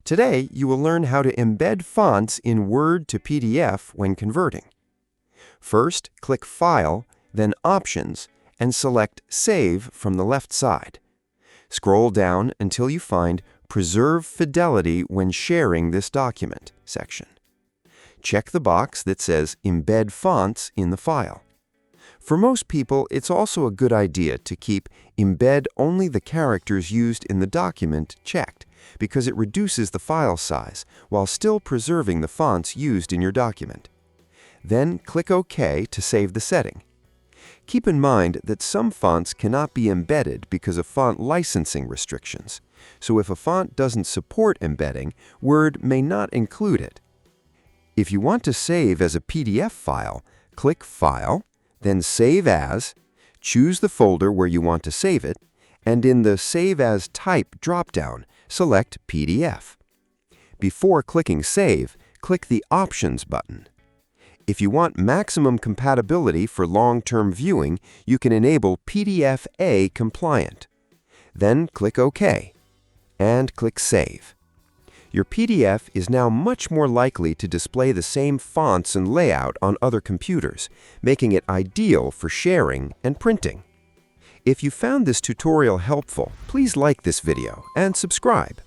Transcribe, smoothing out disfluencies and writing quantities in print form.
Today, you will learn how to embed fonts in Word to PDF when converting. First, click File, then Options, and select Save from the left side. Scroll down until you find Preserve Fidelity when sharing this document section. Check the box that says Embed Fonts in the file. For most people, it's also a good idea to keep Embed only the characters used in the document checked, because it reduces the file size while still preserving the fonts used in your document. Then click OK to save the setting. Keep in mind that some fonts cannot be embedded because of font licensing restrictions. So if a font doesn't support embedding, Word may not include it. If you want to save as a PDF file, click File, then Save As, choose the folder where you want to save it, and in the Save As Type drop-down, select PDF. Before clicking Save, click the Options button. If you want maximum compatibility for long-term viewing, you can enable PDF-A compliant. Then click OK, and click Save. Your PDF is now much more likely to display the same fonts and layout on other computers, making it ideal for sharing and printing. If you found this tutorial helpful, please like this video and subscribe.